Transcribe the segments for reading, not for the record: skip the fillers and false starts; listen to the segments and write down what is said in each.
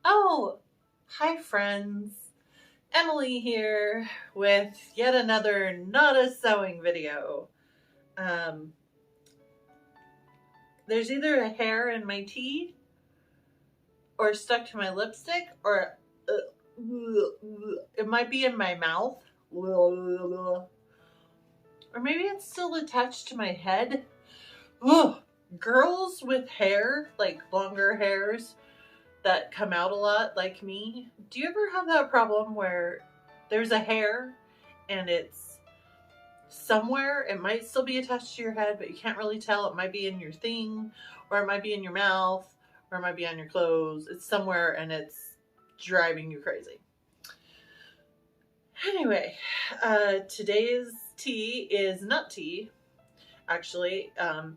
Oh, hi friends. Emily here with yet another not a sewing video. Um, there's either a hair in my tea or stuck to my lipstick it might be in my mouth or maybe it's still attached to my head. Ugh. Girls with hair, like longer hairs, that come out a lot like me, do you ever have that problem where there's a hair and it's somewhere? It might still be attached to your head, but you can't really tell. It might be in your thing, or it might be in your mouth, or it might be on your clothes. It's somewhere and it's driving you crazy. Anyway, today's tea is nut tea. Actually,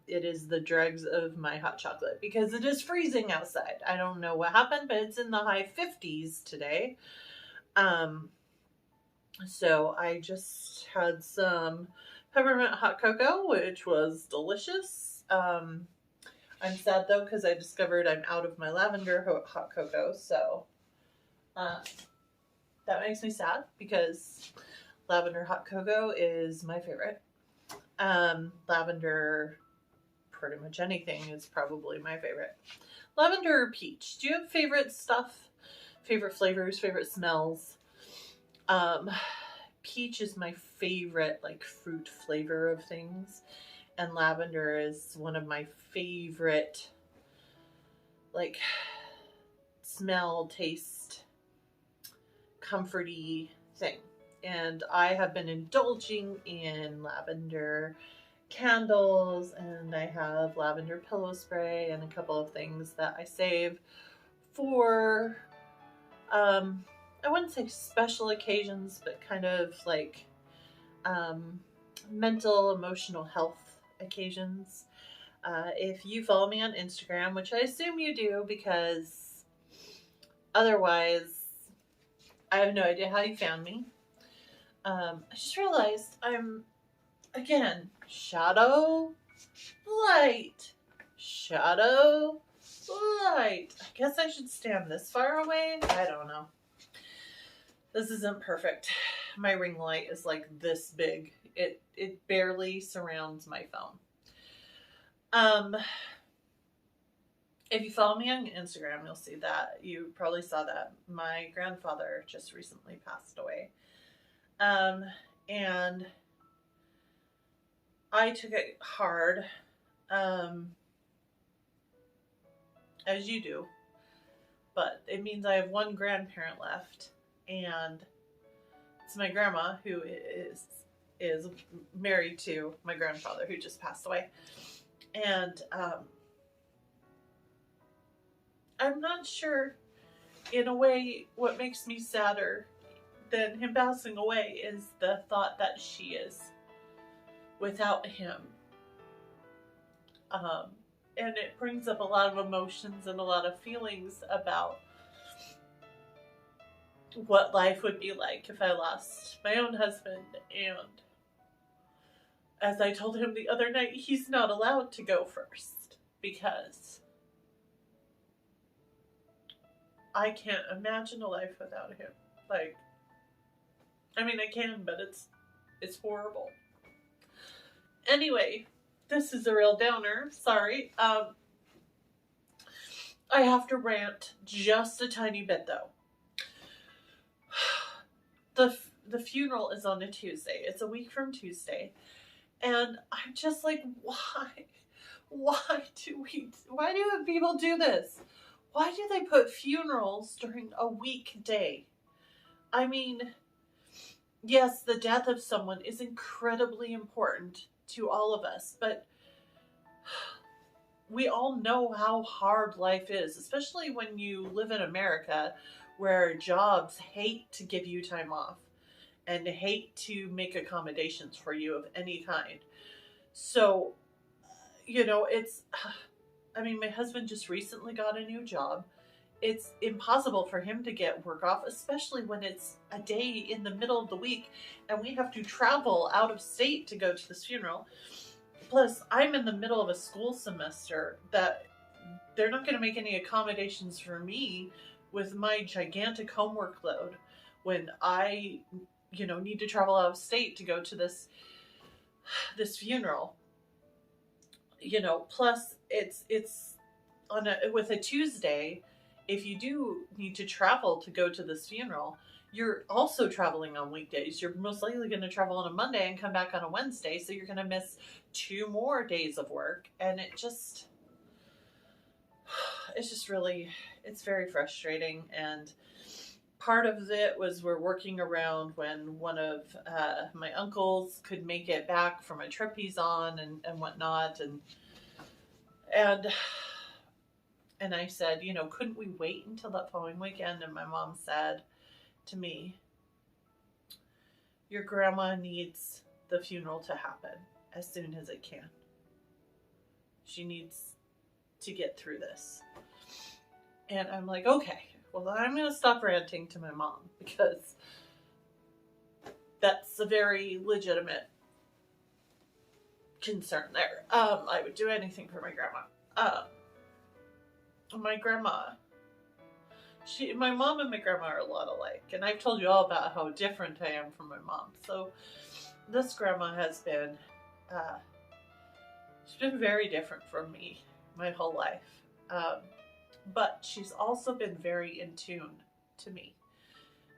it is the dregs of my hot chocolate because it is freezing outside. I don't know what happened, but it's in the high 50s today. Um, so I just had some peppermint hot cocoa, which was delicious. I'm sad though because I discovered I'm out of my lavender hot cocoa, so uh, that makes me sad because lavender hot cocoa is my favorite. Lavender, pretty much anything is probably my favorite. Lavender or peach? Do you have favorite stuff? Favorite flavors? Favorite smells? Um, Peach is my favorite, like, fruit flavor of things, and lavender is one of my favorite, like, smell, taste, comforty thing. And I have been indulging in lavender candles, and I have lavender pillow spray and a couple of things that I save for I wouldn't say special occasions, but kind of like um, mental, emotional health occasions. If you follow me on Instagram, which I assume you do because otherwise I have no idea how you found me. I just realized I'm, again, shadow, light, shadow, light. I guess I should stand this far away. I don't know. This isn't perfect. My ring light is like this big. It barely surrounds my phone. If you follow me on Instagram, you'll see that. You probably saw that my grandfather just recently passed away. And I took it hard, as you do, but it means I have one grandparent left, and it's my grandma who is married to my grandfather who just passed away, and I'm not sure. In a way, what makes me sadder than him passing away is the thought that she is without him. And it brings up a lot of emotions and a lot of feelings about what life would be like if I lost my own husband. And as I told him the other night, he's not allowed to go first because I can't imagine a life without him. Like, I mean, I can, but it's horrible. Anyway, this is a real downer. Sorry. I have to rant just a tiny bit though. The funeral is on a Tuesday. It's a week from Tuesday. And I'm just like, why? Why do people do this? Why do they put funerals during a weekday? I mean, yes, the death of someone is incredibly important to all of us, but we all know how hard life is, especially when you live in America where jobs hate to give you time off and hate to make accommodations for you of any kind. So, I mean, my husband just recently got a new job. It's impossible for him to get work off, especially when it's a day in the middle of the week and we have to travel out of state to go to this funeral. Plus, I'm in the middle of a school semester that they're not going to make any accommodations for me with my gigantic homework load, when I, need to travel out of state to go to this funeral, plus it's on with a Tuesday. If you do need to travel to go to this funeral, you're also traveling on weekdays. You're most likely going to travel on a Monday and come back on a Wednesday, so you're going to miss 2 more days of work, and it's just really, it's very frustrating. And part of it was we're working around when one of my uncles could make it back from a trip he's on and whatnot, and I said, couldn't we wait until that following weekend? And my mom said to me, your grandma needs the funeral to happen as soon as it can. She needs to get through this. And I'm like, okay, well, I'm going to stop ranting to my mom, because that's a very legitimate concern there. I would do anything for my grandma. My grandma, my mom and my grandma are a lot alike, and I've told you all about how different I am from my mom. So this grandma has been, she's been very different from me my whole life. But she's also been very in tune to me.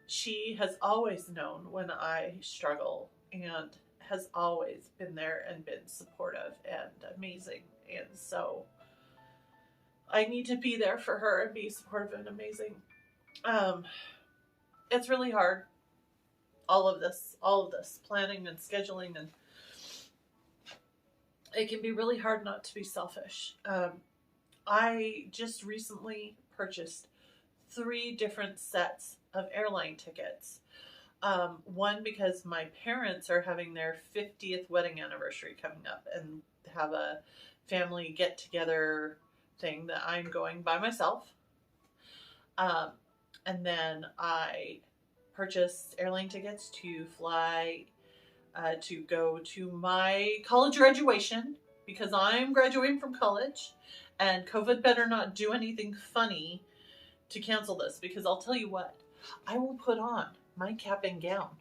She has always known when I struggle, and has always been there and been supportive and amazing. And so I need to be there for her and be supportive and amazing. It's really hard. All of this planning and scheduling, and it can be really hard not to be selfish. I just recently purchased 3 different sets of airline tickets. One, because my parents are having their 50th wedding anniversary coming up, and have a family get together thing that I'm going by myself. And then I purchased airline tickets to fly to go to my college graduation, because I'm graduating from college, and COVID better not do anything funny to cancel this, because I'll tell you what, I will put on my cap and gown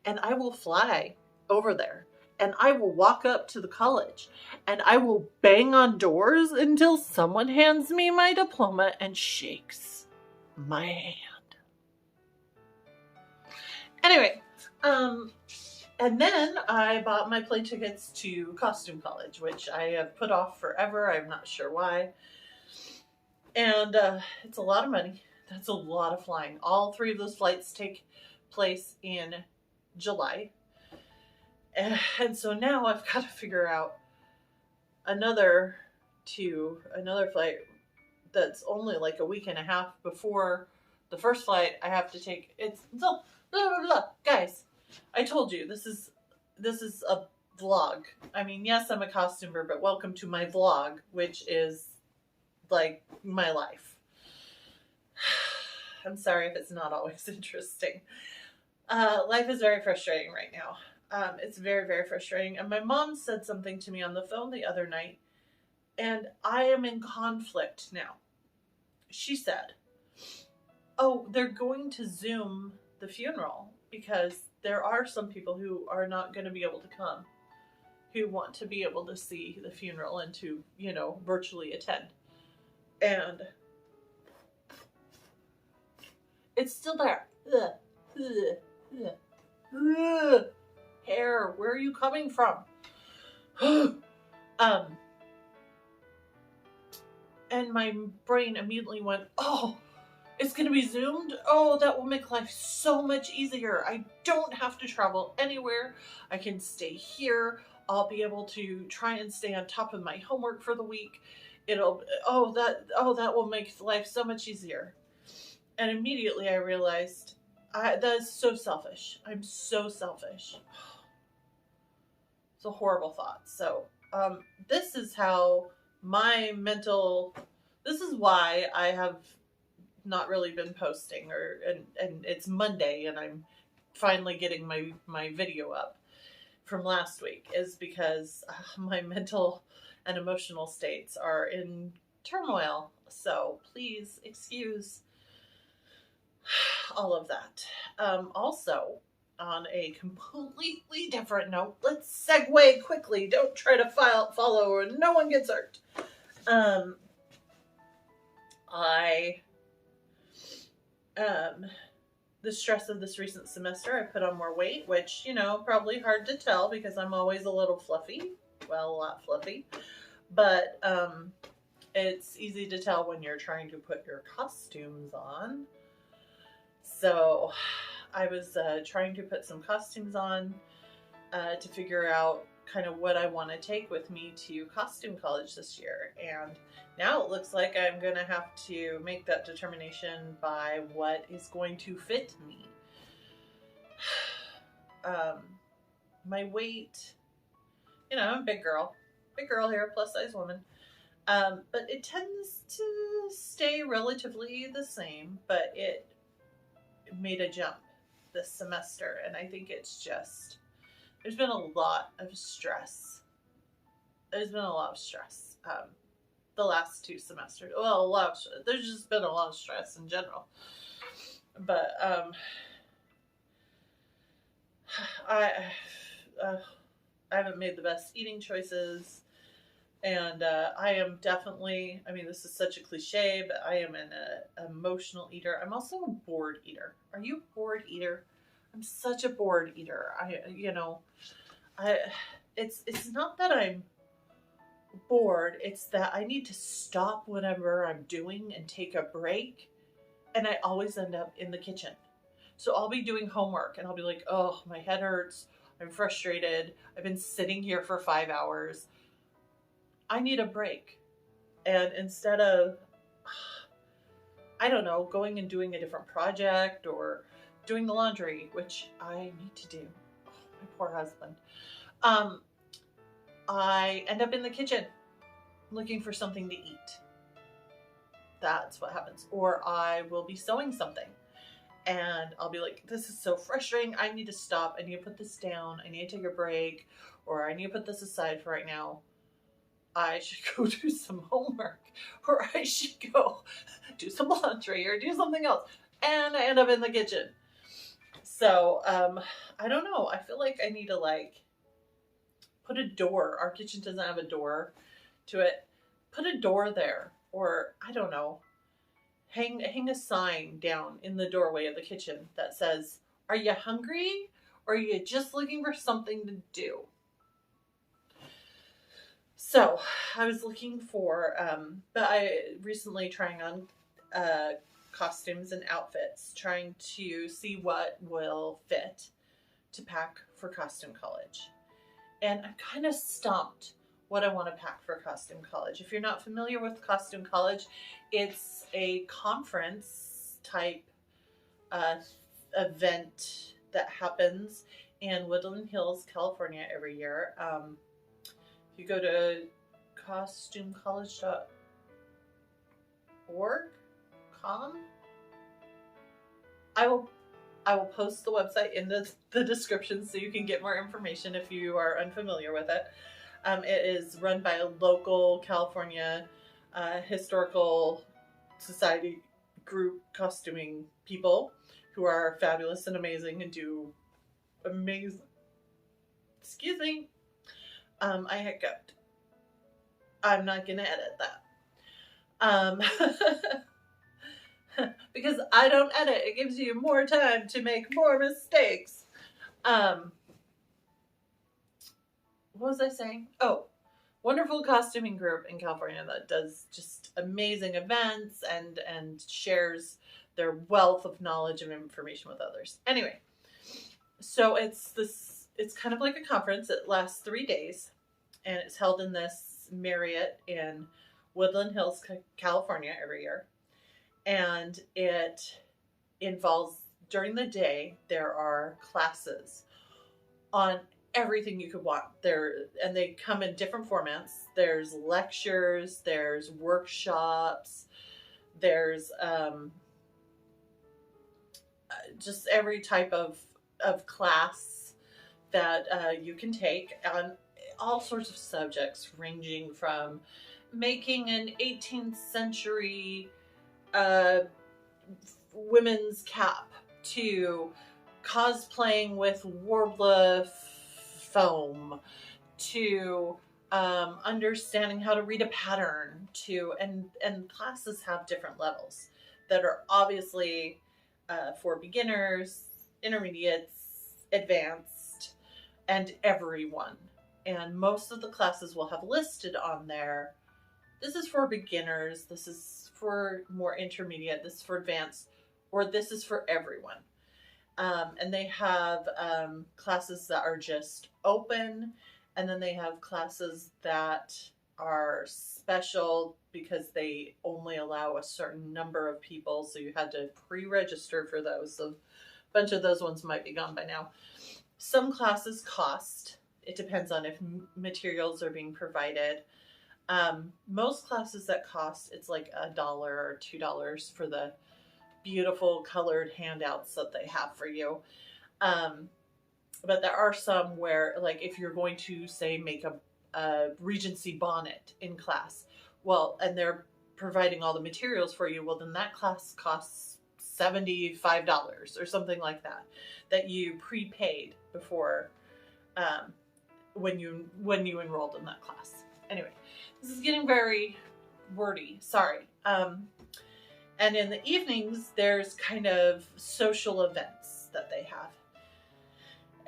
and I will fly over there, and I will walk up to the college and I will bang on doors until someone hands me my diploma and shakes my hand. Anyway, and then I bought my plane tickets to costume college, which I have put off forever. I'm not sure why. And it's a lot of money. That's a lot of flying. All 3 of those flights take place in July. And so now I've got to figure out another flight that's only like a week and a half before the first flight I have to take. It's so blah, blah, blah. Guys, I told you, this is a vlog. I mean, yes, I'm a costumer, but welcome to my vlog, which is like my life. I'm sorry if it's not always interesting. Life is very frustrating right now. It's very, very frustrating. And my mom said something to me on the phone the other night, and I am in conflict now. She said, oh, they're going to Zoom the funeral, because there are some people who are not going to be able to come, who want to be able to see the funeral and to, virtually attend. And it's still there. Hair, where are you coming from? And my brain immediately went, oh, it's going to be Zoomed? Oh, that will make life so much easier. I don't have to travel anywhere. I can stay here. I'll be able to try and stay on top of my homework for the week. That will make life so much easier. And immediately I realized, that is so selfish. I'm so selfish. It's a horrible thought. So, this is how this is why I have not really been posting, and it's Monday and I'm finally getting my video up from last week, is because my mental and emotional states are in turmoil. So please excuse all of that. Also, on a completely different note, let's segue quickly. Don't try to follow or no one gets hurt. Um, I, the stress of this recent semester, I put on more weight, which, probably hard to tell because I'm always a little fluffy. Well, a lot fluffy. But it's easy to tell when you're trying to put your costumes on. So I was trying to put some costumes on to figure out kind of what I want to take with me to costume college this year. And now it looks like I'm going to have to make that determination by what is going to fit me. My weight, I'm a big girl here, plus size woman. But it tends to stay relatively the same, but it made a jump this semester, and I think it's just there's been a lot of stress. The last 2 semesters. Well, there's just been a lot of stress in general. But I haven't made the best eating choices. And I am definitely, this is such a cliche, but I am an emotional eater. I'm also a bored eater. Are you a bored eater? I'm such a bored eater. It's not that I'm bored. It's that I need to stop whatever I'm doing and take a break. And I always end up in the kitchen. So I'll be doing homework and I'll be like, oh, my head hurts. I'm frustrated. I've been sitting here for 5 hours. I need a break. And instead of, I don't know, going and doing a different project or doing the laundry, which I need to do. Oh, my poor husband. I end up in the kitchen looking for something to eat. That's what happens. Or I will be sewing something and I'll be like, this is so frustrating. I need to stop. I need to put this down. I need to take a break, or I need to put this aside for right now. I should go do some homework, or I should go do some laundry or do something else. And I end up in the kitchen. So, I don't know. I feel like I need to put a door. Our kitchen doesn't have a door to it. Put a door there, or I don't know. Hang a sign down in the doorway of the kitchen that says, are you hungry or are you just looking for something to do? So I was looking for, but I recently trying on costumes and outfits, trying to see what will fit to pack for costume college. And I'm kind of stumped what I want to pack for costume college. If you're not familiar with costume college, it's a conference type event that happens in Woodland Hills, California every year. If you go to costumecollege.org, I will post the website in the description so you can get more information if you are unfamiliar with it. It is run by a local California historical society group costuming people who are fabulous and amazing and do amazing. Excuse me. I hiccuped. I'm not going to edit that. Because I don't edit. It gives you more time to make more mistakes. What was I saying? Oh, wonderful costuming group in California that does just amazing events and shares their wealth of knowledge and information with others. Anyway, so it's kind of like a conference. It lasts 3 days, and it's held in this Marriott in Woodland Hills, California every year. And it involves, during the day, there are classes on everything you could want there, and they come in different formats. There's lectures, there's workshops, there's just every type of class that you can take on all sorts of subjects, ranging from making an 18th century women's cap to cosplaying with Warbler foam to understanding how to read a pattern to and classes have different levels that are obviously for beginners, intermediates, advanced, and everyone. And most of the classes will have listed on there, this is for beginners, this is for more intermediate, this is for advanced, or this is for everyone. And they have classes that are just open, and then they have classes that are special because they only allow a certain number of people, so you had to pre-register for those. So a bunch of those ones might be gone by now. Some classes cost. It depends on if materials are being provided. Most classes that cost, it's like $1 or $2 for the beautiful colored handouts that they have for you. But there are some where, like, if you're going to, say, make a Regency bonnet in class, well, and they're providing all the materials for you, well, then that class costs $75 or something like that, that you prepaid before when you enrolled in that class. Anyway, this is getting very wordy. Sorry. And in the evenings, there's kind of social events that they have.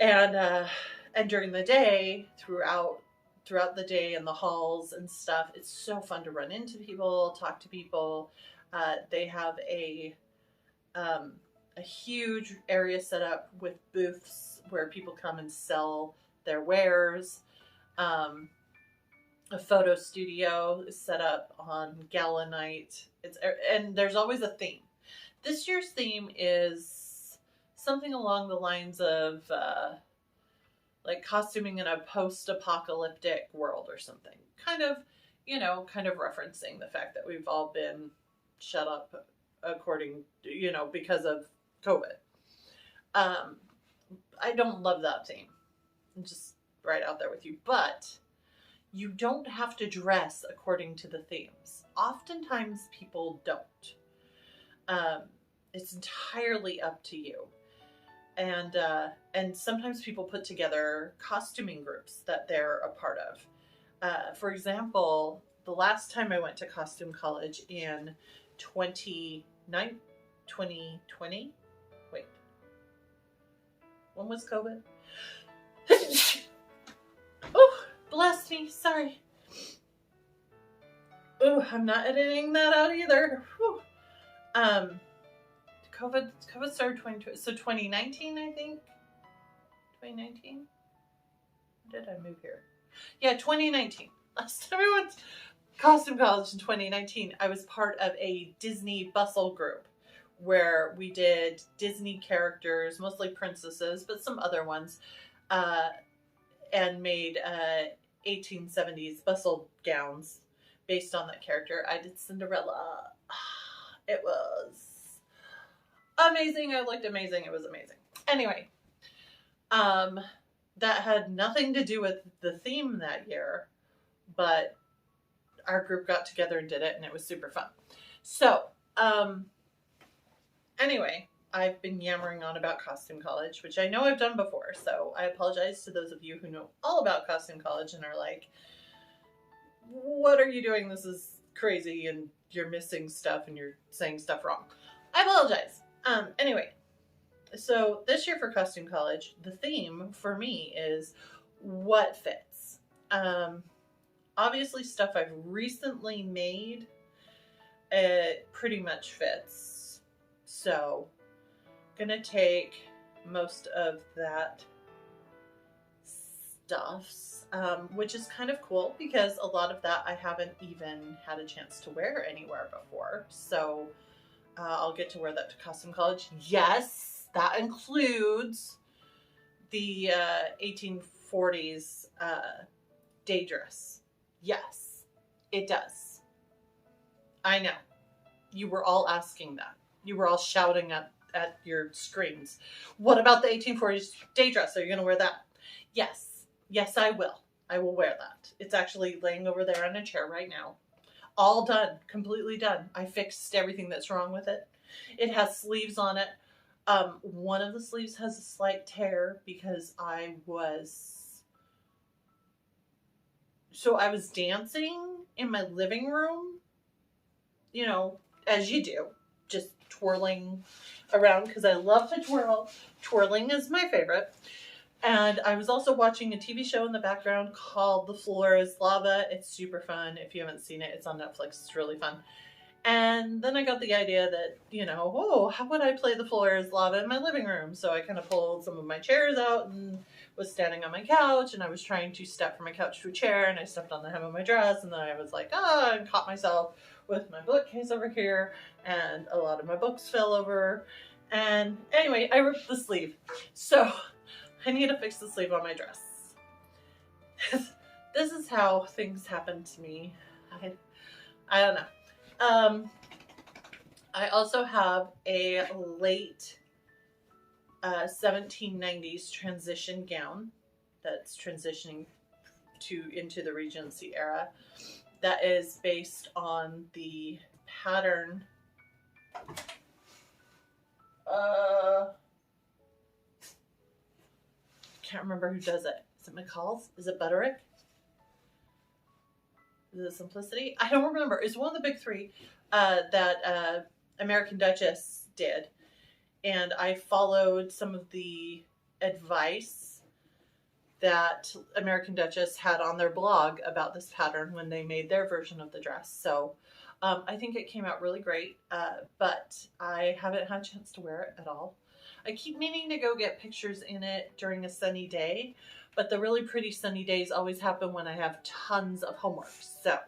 And during the day, throughout the day in the halls and stuff, it's so fun to run into people, talk to people. They have a huge area set up with booths where people come and sell their wares. A photo studio is set up on gala night. And there's always a theme. This year's theme is something along the lines of like costuming in a post-apocalyptic world or something. Kind of referencing the fact that we've all been shut up because of COVID. I don't love that theme. I'm just right out there with you. But you don't have to dress according to the themes. Oftentimes people don't. It's entirely up to you. And sometimes people put together costuming groups that they're a part of. For example, the last time I went to Costume College in 2020, wait, when was COVID? Oh, bless me, sorry. Oh, I'm not editing that out either. Whew. COVID started 2020, so 2019, I think. 2019? When did I move here? Yeah, 2019. Last time I went to Costume College in 2019, I was part of a Disney bustle group where we did Disney characters, mostly princesses, but some other ones, and made 1870s bustle gowns based on that character. I did Cinderella. It was amazing. I looked amazing. It was amazing. Anyway, that had nothing to do with the theme that year, but our group got together and did it, and it was super fun. So, anyway, I've been yammering on about Costume College, which I know I've done before, so I apologize to those of you who know all about Costume College and are like, what are you doing? This is crazy, and you're missing stuff, and you're saying stuff wrong. I apologize. Anyway, so this year for Costume College, the theme for me is what fits. Obviously stuff I've recently made, it pretty much fits. So, gonna take most of that stuff, which is kind of cool because a lot of that I haven't even had a chance to wear anywhere before. So, I'll get to wear that to Costume College. Yes, that includes the 1840s day dress. Yes, it does. I know. You were all asking that. You were all shouting at your screens. What about the 1840s day dress? Are you going to wear that? Yes. Yes, I will. I will wear that. It's actually laying over there on a chair right now. All done. Completely done. I fixed everything that's wrong with it. It has sleeves on it. One of the sleeves has a slight tear because I was dancing in my living room, you know, as you do, just twirling around because I love to twirl. Twirling is my favorite. And I was also watching a TV show in the background called The Floor is Lava. It's super fun. If you haven't seen it, it's on Netflix. It's really fun. And then I got the idea that, how would I play The Floor is Lava in my living room? So I kind of pulled some of my chairs out and was standing on my couch, and I was trying to step from my couch to a chair, and I stepped on the hem of my dress, and then I was like, and caught myself with my bookcase over here, and a lot of my books fell over. And anyway, I ripped the sleeve. So I need to fix the sleeve on my dress. This is how things happen to me. I don't know. I also have a late 1790s transition gown that's transitioning into the Regency era that is based on the pattern can't remember who does it. Is it McCall's? Is it Butterick? Is it Simplicity? I don't remember. It's one of the big three that American Duchess did. And I followed some of the advice that American Duchess had on their blog about this pattern when they made their version of the dress. So I think it came out really great, but I haven't had a chance to wear it at all. I keep meaning to go get pictures in it during a sunny day, but the really pretty sunny days always happen when I have tons of homework. So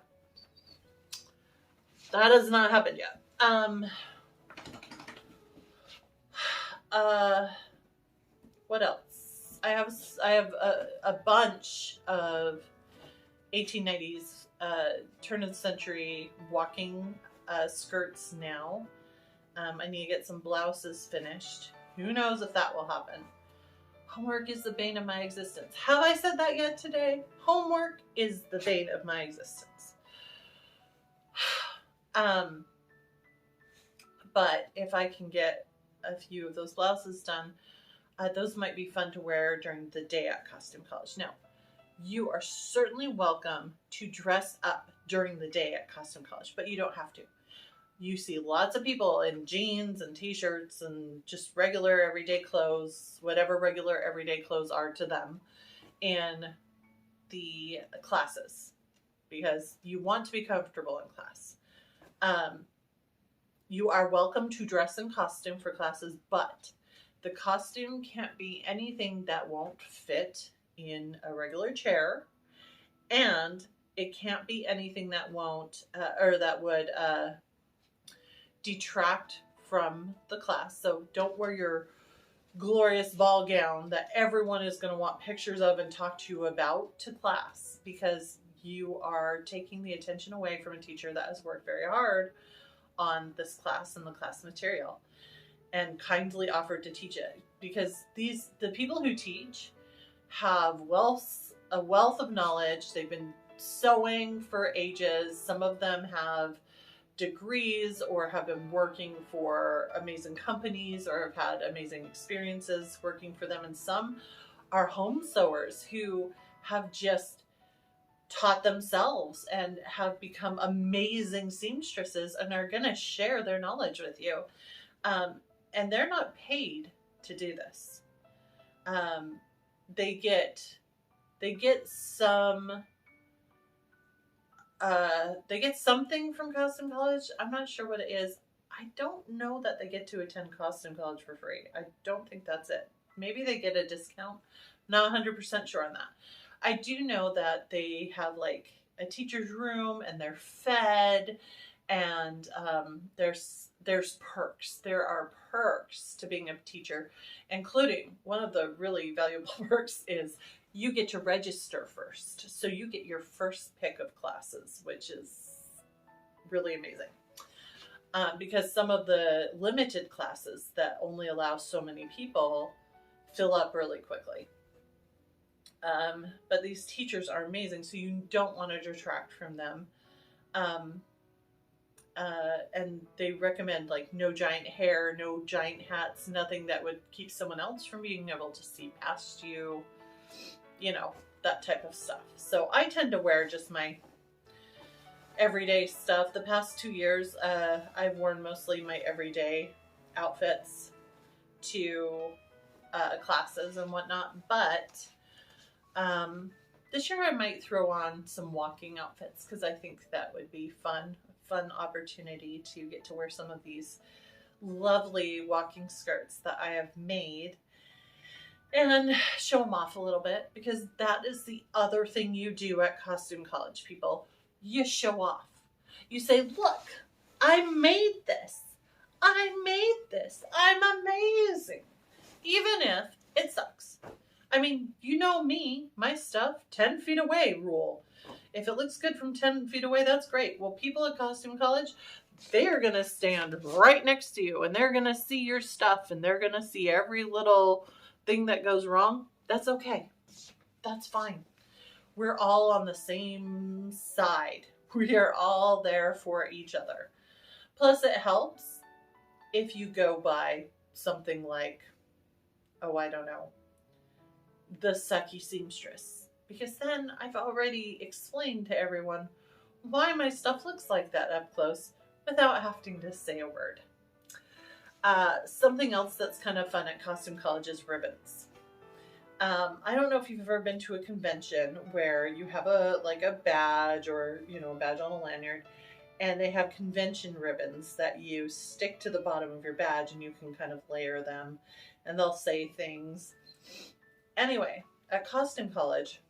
that has not happened yet. What else? I have a bunch of 1890s turn of the century walking skirts now. I need to get some blouses finished. Who knows if that will happen. Homework is the bane of my existence. Have I said that yet today? Homework is the bane of my existence. But if I can get a few of those blouses done, those might be fun to wear during the day at Costume College. Now, you are certainly welcome to dress up during the day at Costume College, but you don't have to. You see lots of people in jeans and t-shirts and just regular everyday clothes, whatever regular everyday clothes are to them, in the classes, because you want to be comfortable in class. You are welcome to dress in costume for classes, but the costume can't be anything that won't fit in a regular chair, and it can't be anything that won't or that would detract from the class. So don't wear your glorious ball gown that everyone is going to want pictures of and talk to you about to class, because you are taking the attention away from a teacher that has worked very hard on this class and the class material and kindly offered to teach it, because the people who teach have a wealth of knowledge. They've been sewing for ages. Some of them have degrees or have been working for amazing companies or have had amazing experiences working for them. And some are home sewers who have just taught themselves and have become amazing seamstresses and are going to share their knowledge with you. And they're not paid to do this. They get something from Costume College. I'm not sure what it is. I don't know that they get to attend Costume College for free. I don't think that's it. Maybe they get a discount. Not 100% sure on that. I do know that they have like a teacher's room and they're fed, and there's perks. There are perks to being a teacher, including one of the really valuable perks is you get to register first. So you get your first pick of classes, which is really amazing. Because some of the limited classes that only allow so many people fill up really quickly. But these teachers are amazing, so you don't want to detract from them. And they recommend like no giant hair, no giant hats, nothing that would keep someone else from being able to see past you, you know, that type of stuff. So I tend to wear just my everyday stuff. The past 2 years, I've worn mostly my everyday outfits to classes and whatnot, but this year I might throw on some walking outfits because I think that would be fun opportunity to get to wear some of these lovely walking skirts that I have made and show them off a little bit, because that is the other thing you do at Costume College, people. You show off. You say, look, I made this. I made this. I'm amazing. Even if it sucks. I mean, you know me, my stuff, 10 feet away rule. If it looks good from 10 feet away, that's great. Well, people at Costume College, they are going to stand right next to you and they're going to see your stuff and they're going to see every little thing that goes wrong. That's okay. That's fine. We're all on the same side. We are all there for each other. Plus, it helps if you go by something like, oh, I don't know, the Sucky Seamstress. Because then I've already explained to everyone why my stuff looks like that up close without having to say a word. Something else that's kind of fun at Costume College is ribbons. I don't know if you've ever been to a convention where you have a badge or, you know, a badge on a lanyard, and they have convention ribbons that you stick to the bottom of your badge and you can kind of layer them and they'll say things. Anyway, at Costume College,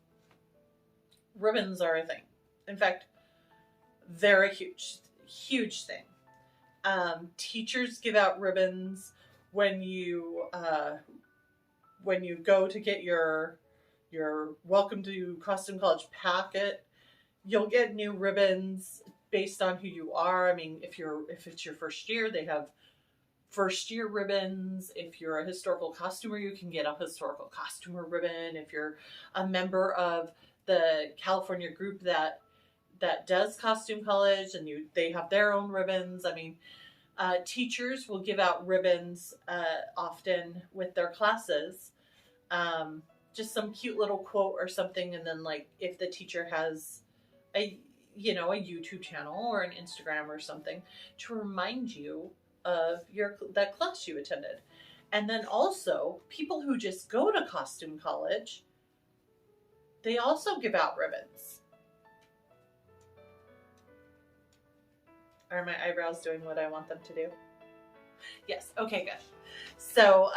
ribbons are a thing. In fact, they're a huge thing. Teachers give out ribbons when you go to get your Welcome to Costume College packet. You'll get new ribbons based on who you are. I mean, if it's your first year, they have first year ribbons. If you're a historical costumer, you can get a historical costumer ribbon. If you're a member of the California group that does Costume College and they have their own ribbons. I mean, teachers will give out ribbons often with their classes. Just some cute little quote or something, and then like if the teacher has a YouTube channel or an Instagram or something to remind you of that class you attended. And then also people who just go to Costume College, they also give out ribbons. Are my eyebrows doing what I want them to do? Yes. Okay, good. So,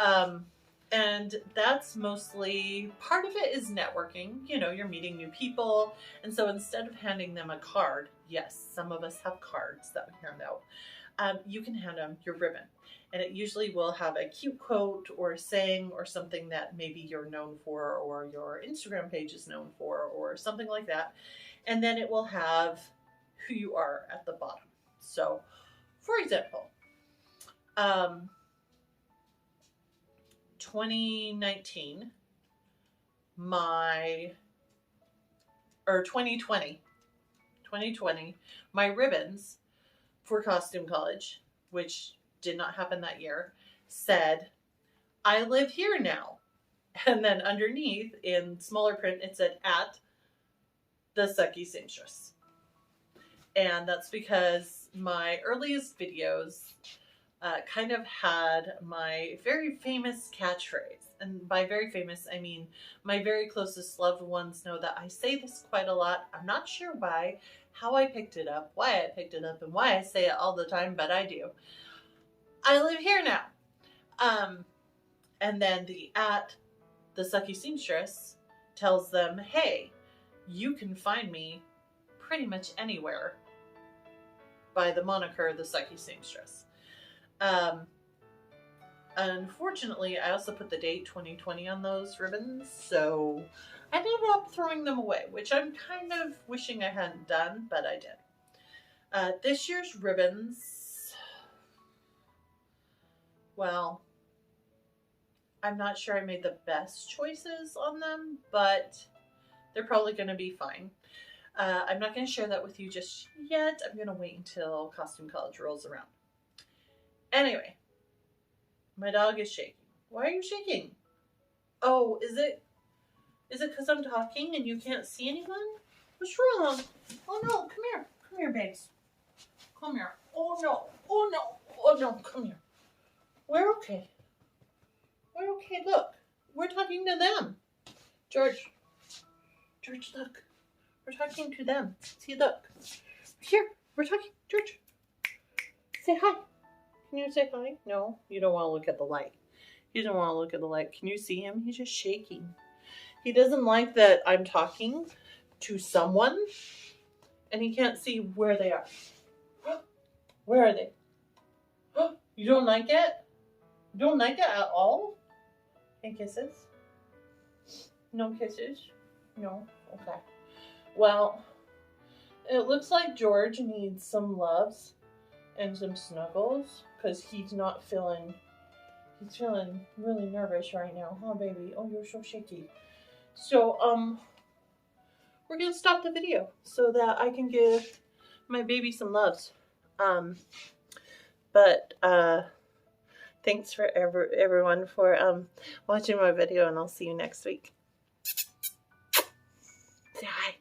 and that's mostly, part of it is networking. You know, you're meeting new people. And so instead of handing them a card, yes, some of us have cards that we hand out. You can hand them your ribbon. And it usually will have a cute quote or a saying or something that maybe you're known for or your Instagram page is known for or something like that. And then it will have who you are at the bottom. So, for example, 2019, 2020, my ribbons for Costume College, which did not happen that year, said, I live here now. And then underneath in smaller print, it said at the Sucky Seamstress. And that's because my earliest videos kind of had my very famous catchphrase. And by very famous, I mean my very closest loved ones know that I say this quite a lot. I'm not sure why, how I picked it up, why I picked it up, and why I say it all the time, but I do. I live here now. And then the at the Sucky Seamstress tells them, hey, you can find me pretty much anywhere by the moniker the Sucky Seamstress. Unfortunately, I also put the date 2020 on those ribbons, so I ended up throwing them away, which I'm kind of wishing I hadn't done, but I did. This year's ribbons, well, I'm not sure I made the best choices on them, but they're probably going to be fine. I'm not going to share that with you just yet. I'm going to wait until Costume College rolls around. Anyway, my dog is shaking. Why are you shaking? Oh, is it because I'm talking and you can't see anyone? What's wrong? Oh no, come here. Come here, babes. Come here. Oh no. Oh no. Oh no, come here. We're okay. We're okay. Look, we're talking to them. George, look. We're talking to them. See, look. Here, we're talking. George, say hi. Can you say hi? No, you don't want to look at the light. You don't want to look at the light. Can you see him? He's just shaking. He doesn't like that I'm talking to someone and he can't see where they are. Where are they? You don't like it? You don't like it at all? And kisses? No kisses? No? Okay. Well, it looks like George needs some loves and some snuggles because he's feeling really nervous right now. Huh, baby? Oh, you're so shaky. So, we're going to stop the video so that I can give my baby some loves. Thanks for everyone for watching my video, and I'll see you next week. Say hi.